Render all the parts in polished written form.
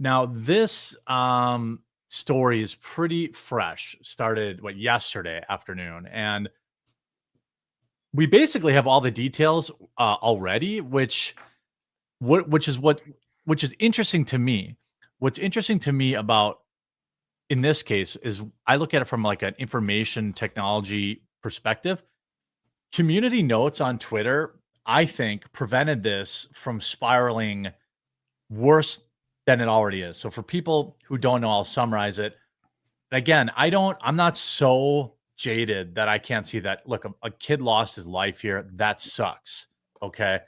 Now this story is pretty fresh. Started yesterday afternoon, and we basically have all the details already, which is interesting to me. What's interesting to me about in this case is I look at it from like an information technology perspective. Community notes on Twitter, I think, prevented this from spiraling worse than it already is. So for people who don't know, I'll summarize it. Again, I'm not so jaded that I can't see that. Look, a kid lost his life here. That sucks. Okay.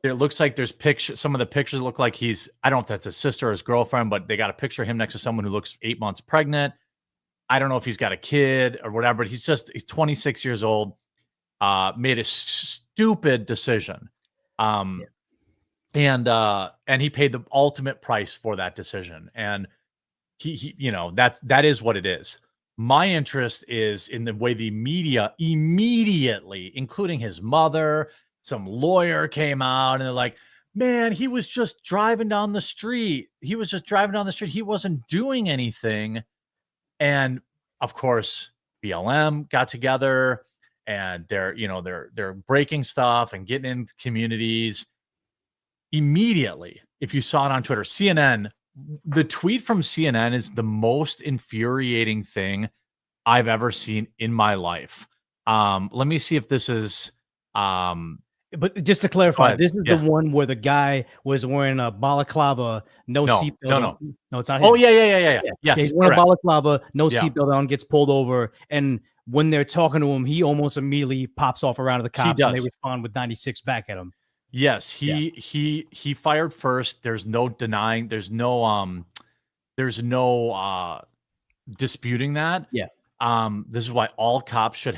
It looks like there's pictures. Some of the pictures look like I don't know if that's his sister or his girlfriend, but they got a picture of him next to someone who looks 8 months pregnant. I don't know if he's got a kid or whatever, but he's 26 years old, made a stupid decision. And he paid the ultimate price for that decision. And he that is what it is. My interest is in the way the media immediately, including his mother, some lawyer came out and they're like, man, he was just driving down the street. He wasn't doing anything. And of course, BLM got together and they're breaking stuff and getting into communities immediately. If you saw it on Twitter, CNN, the tweet from CNN is the most infuriating thing I've ever seen in my life. Let me see if this is but just to clarify, this is the one where the guy was wearing a balaclava, no seatbelt. No, it's not him. Oh, yeah. Yes, he's wearing a balaclava, no seatbelt on, gets pulled over, and when they're talking to him, he almost immediately pops off around the cops, and they respond with 96 back at him. Yes, he fired first. There's no denying. There's no disputing that. Yeah. This is why all cops should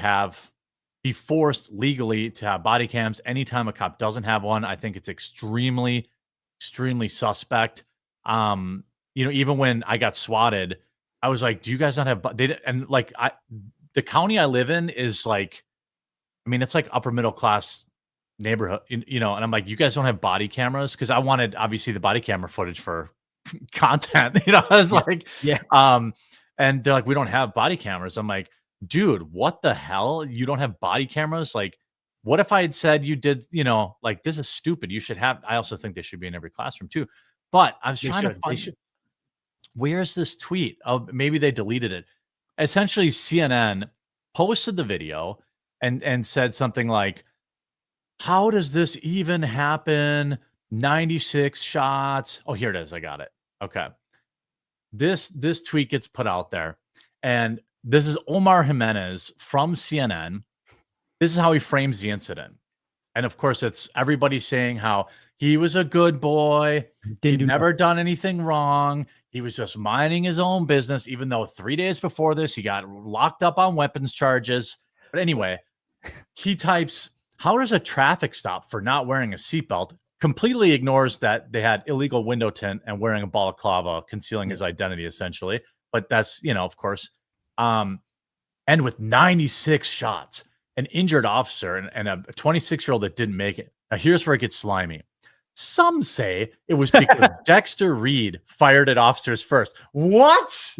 be forced legally to have body cams. Anytime a cop doesn't have one, I think it's extremely, extremely suspect. Even when I got swatted, I was like, "Do you guys not have?" The county I live in is like, it's like upper middle class neighborhood, and I'm like, "You guys don't have body cameras?" Because I wanted obviously the body camera footage for content. I was like, and they're like, "We don't have body cameras." I'm like, dude, what the hell? You don't have body cameras? Like, what if I had said you did, this is stupid. You should have, I also think they should be in every classroom too. But I was trying to find, where's this tweet? Oh, maybe they deleted it. Essentially, CNN posted the video and said something like, how does this even happen? 96 shots. Oh, here it is. I got it. Okay. This tweet gets put out there, and this is Omar Jimenez from CNN. This is how he frames the incident. And of course, it's everybody saying how he was a good boy. He'd never done anything wrong. He was just minding his own business, even though 3 days before this, he got locked up on weapons charges. But anyway, he types, how does a traffic stop for not wearing a seatbelt? Completely ignores that they had illegal window tint and wearing a balaclava, concealing his identity, essentially. But that's, of course. And with 96 shots, an injured officer and a 26-year-old that didn't make it. Now, here's where it gets slimy. Some say it was because Dexter Reed fired at officers first. What?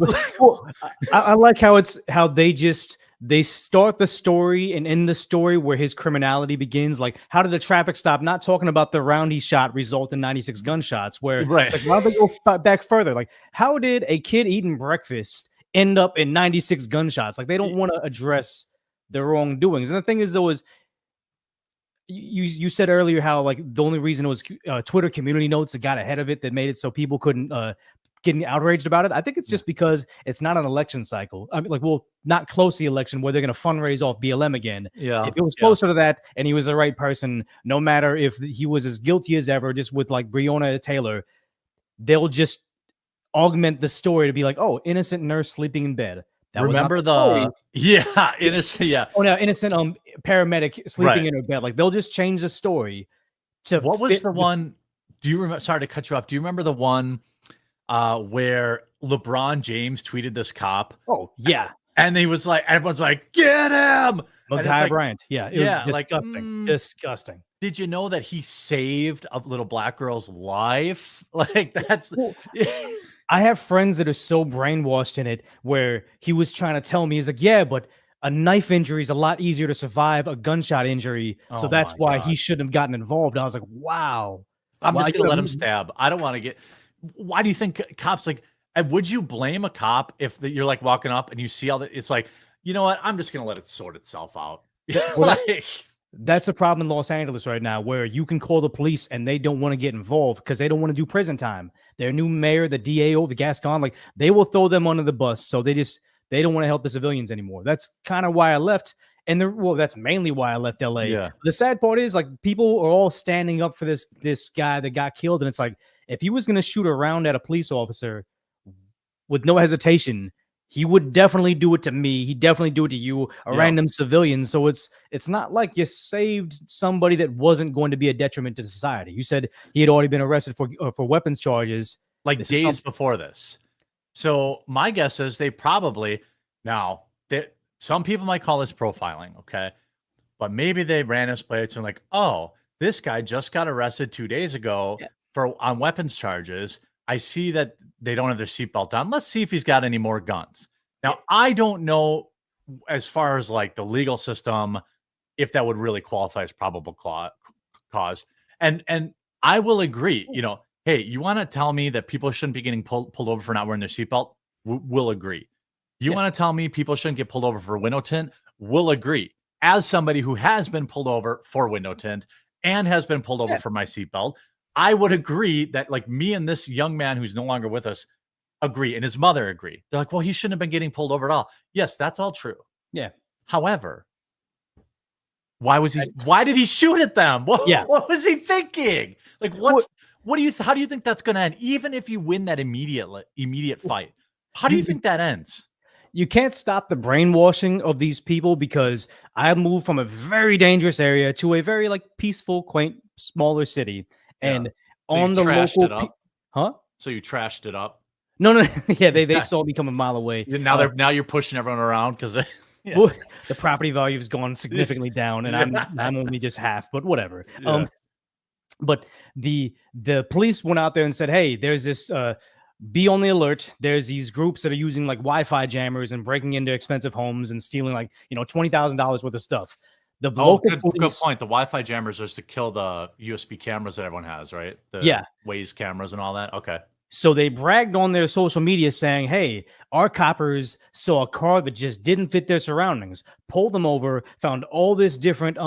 I like how they start the story and end the story where his criminality begins. Like, how did the traffic stop? Not talking about the round he shot result in 96 gunshots. Why don't they go back further? Like, how did a kid eating breakfast end up in 96 gunshots? Like, they don't want to address the wrongdoings. And the thing is, though, is you said earlier how like the only reason it was Twitter community notes that got ahead of it that made it so people couldn't get outraged about it. I think it's just because it's not an election cycle. I mean, not close to the election where they're going to fundraise off BLM again. Yeah. If it was closer to that and he was the right person, no matter if he was as guilty as ever, just with like Breonna Taylor, they'll just augment the story to be like, oh, innocent nurse sleeping in bed. That remember innocent, yeah. Oh, no, innocent paramedic sleeping in her bed. Like, they'll just change the story to what was the one? Do you remember? Sorry to cut you off. Do you remember the one where LeBron James tweeted this cop? Oh, yeah. And he was like, everyone's like, get him. Guy Bryant. Yeah. It was disgusting. Disgusting. did you know that he saved a little black girl's life? Like that's Well, I have friends that are so brainwashed in it where he was trying to tell me, he's like, yeah, but a knife injury is a lot easier to survive a gunshot injury. So oh that's my why God. he shouldn't have gotten involved. I was like, wow. I'm Well, just gonna let him stab. I don't want to get. Why do you think cops like? And would you blame a cop if you're like walking up and you see all that? It's like, you know what? I'm just gonna let it sort itself out. well, Like, that's a problem in Los Angeles right now, where you can call the police and they don't want to get involved because they don't want to do prison time. Their new mayor, the DAO, the Gascon, like they will throw them under the bus. So they don't want to help the civilians anymore. That's kind of why I left. Well, that's mainly why I left LA. yeah, The sad part is like people are all standing up for this guy that got killed, and it's like if he was gonna shoot around at a police officer with no hesitation, he would definitely do it to me. He'd definitely do it to you, a random civilian. So it's not like you saved somebody that wasn't going to be a detriment to society. You said he had already been arrested for weapons charges like days before this. So my guess is they probably now that some people might call this profiling, okay, but maybe they ran his plates and like, oh, this guy just got arrested 2 days ago on weapons charges. I see that they don't have their seatbelt on. Let's see if he's got any more guns. Now, I don't know as far as like the legal system, if that would really qualify as probable cause. And I will agree, you know, hey, you want to tell me that people shouldn't be getting pulled over for not wearing their seatbelt? We'll agree. You want to tell me people shouldn't get pulled over for window tint? We'll agree. As somebody who has been pulled over for window tint and has been pulled over for my seatbelt, I would agree that like me and this young man who's no longer with us agree, and his mother agree. They're like, well, he shouldn't have been getting pulled over at all. Yes, that's all true. Yeah. However, why did he shoot at them? What was he thinking? Like, how do you think that's going to end? Even if you win that immediate fight, how do you think that ends? You can't stop the brainwashing of these people because I moved from a very dangerous area to a very like peaceful, quaint, smaller city. And so on the local, So you trashed it up? No. Yeah, they saw me come a mile away. Now you're pushing everyone around because the property value has gone significantly down, and I'm only just half, but whatever. But the police went out there and said, hey, there's this be on the alert. There's these groups that are using like Wi-Fi jammers and breaking into expensive homes and stealing like, $20,000 worth of stuff. The local good point. The Wi-Fi jammers are to kill the USB cameras that everyone has, right? The Waze cameras and all that. Okay. So they bragged on their social media saying, hey, our coppers saw a car that just didn't fit their surroundings, pulled them over, found all this different,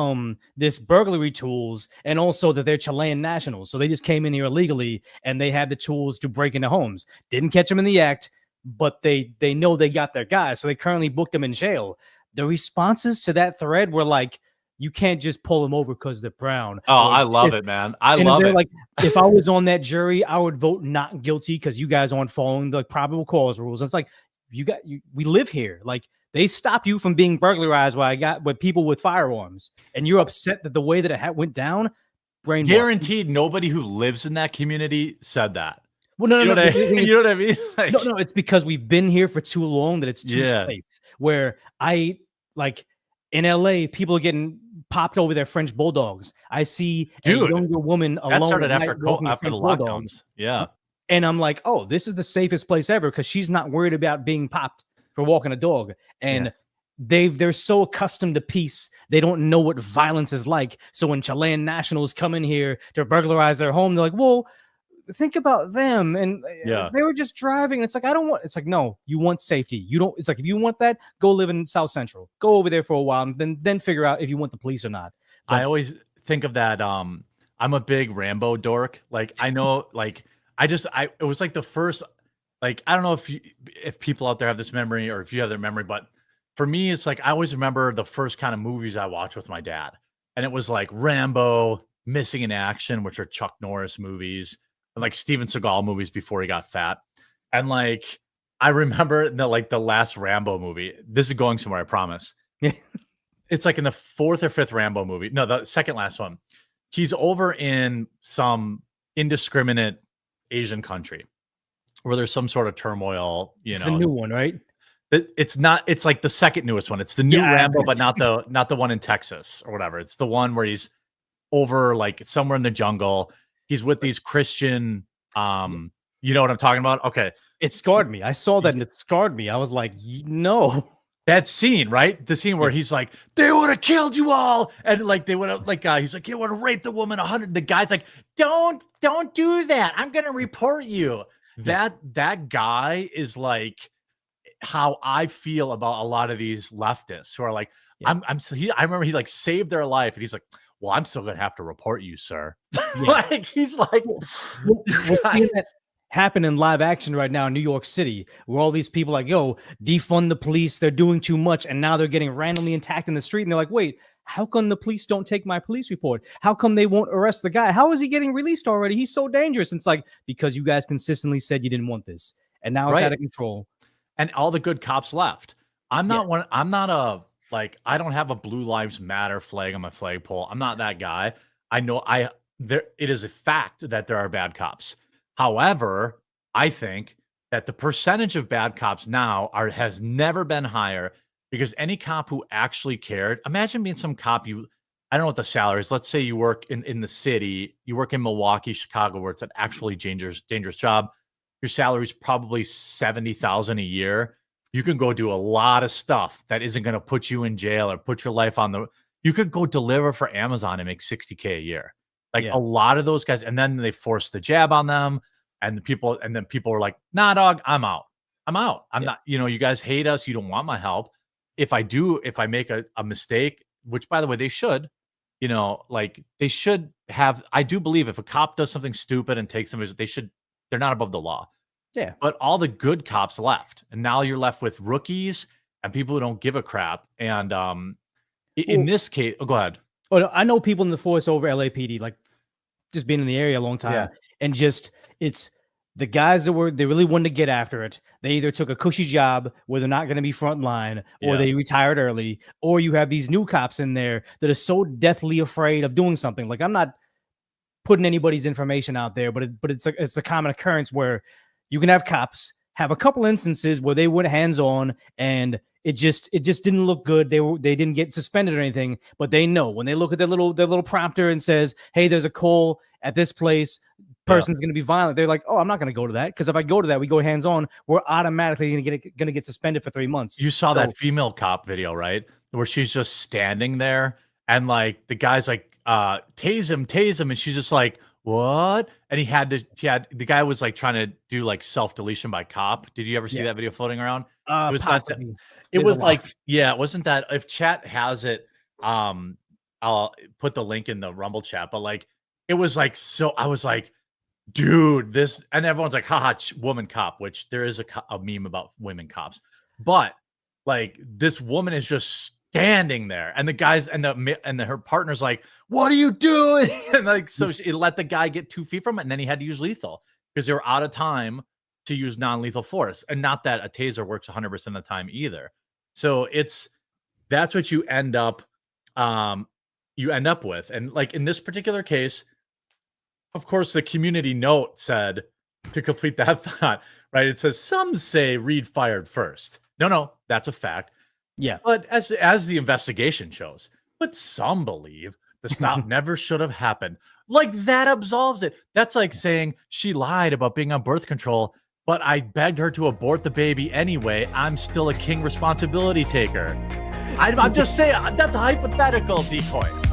this burglary tools, and also that they're Chilean nationals. So they just came in here illegally and they had the tools to break into homes. Didn't catch them in the act, but they know they got their guys. So they currently booked them in jail. The responses to that thread were like, you can't just pull them over because they're brown. Oh, I love it, man. I love it. Like, if I was on that jury, I would vote not guilty because you guys aren't following the probable cause rules. It's like, we live here. Like, they stop you from being burglarized with people with firearms, and you're upset that the way that it went down. Guaranteed, nobody who lives in that community said that. Well, no. You know what I mean? Like, no. It's because we've been here for too long that it's too safe. Where in LA, people are getting popped over their French bulldogs. I see a younger woman alone. That started after the lockdowns. Yeah. And I'm like, oh, this is the safest place ever because she's not worried about being popped for walking a dog. And they're so accustomed to peace, they don't know what violence is like. So when Chilean nationals come in here to burglarize their home, they're like, well, think about them. And they were just driving. It's like, it's like, no, you want safety. It's like, if you want that, go live in South Central, go over there for a while and then figure out if you want the police or not. But I always think of that. I'm a big Rambo dork. Like, I know, like, it was like the first, like, I don't know if people out there have this memory or if you have their memory, but for me, it's like, I always remember the first kind of movies I watched with my dad. And it was like Rambo, Missing in Action, which are Chuck Norris movies, and like Steven Seagal movies before he got fat. And like, I remember the last Rambo movie. This is going somewhere, I promise. It's like in the fourth or fifth Rambo movie. No, the second last one. He's over in some indiscriminate Asian country where there's some sort of turmoil. It's the new one, right? It's not. It's like the second newest one. It's the new Rambo, but not the one in Texas or whatever. It's the one where he's over like somewhere in the jungle. He's with these Christian, you know what I'm talking about? Okay. It scarred me. I saw that and it scarred me. I was like, no. That scene, right? The scene where he's like, they would have killed you all. And like, they would have, like, he's like, you would have raped the woman 100. The guy's like, don't do that. I'm going to report you. That guy is like how I feel about a lot of these leftists who are like, I remember he like saved their life and he's like, well, I'm still going to have to report you, sir. Like, he's like, we're seeing that happen in live action right now in New York City, where all these people like, yo, defund the police, they're doing too much, and now they're getting randomly attacked in the street, and they're like, wait, how come the police don't take my police report? How come they won't arrest the guy? How is he getting released already? He's so dangerous. And it's like, because you guys consistently said you didn't want this, and now it's out of control. And all the good cops left. I'm not one. I'm not a, like, I don't have a Blue Lives Matter flag on my flagpole. I'm not that guy. I know it is a fact that there are bad cops. However, I think that the percentage of bad cops now has never been higher, because any cop who actually cared, imagine being some cop, I don't know what the salary is. Let's say you work in the city, you work in Milwaukee, Chicago, where it's an actually dangerous job. Your salary is probably $70,000 a year. You can go do a lot of stuff that isn't going to put you in jail or put your life on the, you could go deliver for Amazon and make $60K a year. Like a lot of those guys, and then they force the jab on them, and then people are like, nah, dog, I'm out. I'm not, you guys hate us. You don't want my help. If I make a mistake, which by the way, they should, like they should have, I do believe if a cop does something stupid and takes somebody, they're not above the law. Yeah. But all the good cops left, and now you're left with rookies and people who don't give a crap. And in this case, go ahead. Oh, no, I know people in the force over LAPD, like just being in the area a long time, and just it's the guys that they really wanted to get after it. They either took a cushy job where they're not going to be front line, or they retired early, or you have these new cops in there that are so deathly afraid of doing something. Like, I'm not putting anybody's information out there, but it's a common occurrence where you can have cops have a couple instances where they went hands on and it just didn't look good. They didn't get suspended or anything, but they know when they look at their little prompter and says, hey, there's a call at this place, person's going to be violent. They're like, oh, I'm not going to go to that, because if I go to that, we go hands on, we're automatically going to get suspended for 3 months. You saw that female cop video, right? Where she's just standing there and like the guy's like, tase him. And she's just like, what? And the guy was like trying to do like self-deletion by cop. Did you ever see that video floating around? It was it was like, it wasn't that. If chat has it, I'll put the link in the Rumble chat, but like, it was like, so I was like, dude, this, and everyone's like, haha, woman cop, which there is a meme about women cops, but like this woman is just standing there, and the guys and her partner's like, what are you doing? And like, so she let the guy get 2 feet from it, and then he had to use lethal because they were out of time to use non-lethal force. And not that a taser works 100% of the time either. So that's what you end up with. And like in this particular case, of course, the community note said, to complete that thought, right? It says, some say Reed fired first. No, that's a fact. Yeah. But as the investigation shows, but some believe the stop never should have happened. Like, that absolves it. That's like saying she lied about being on birth control, but I begged her to abort the baby anyway. I'm still a king responsibility taker. I'm just saying, that's a hypothetical, Decoy.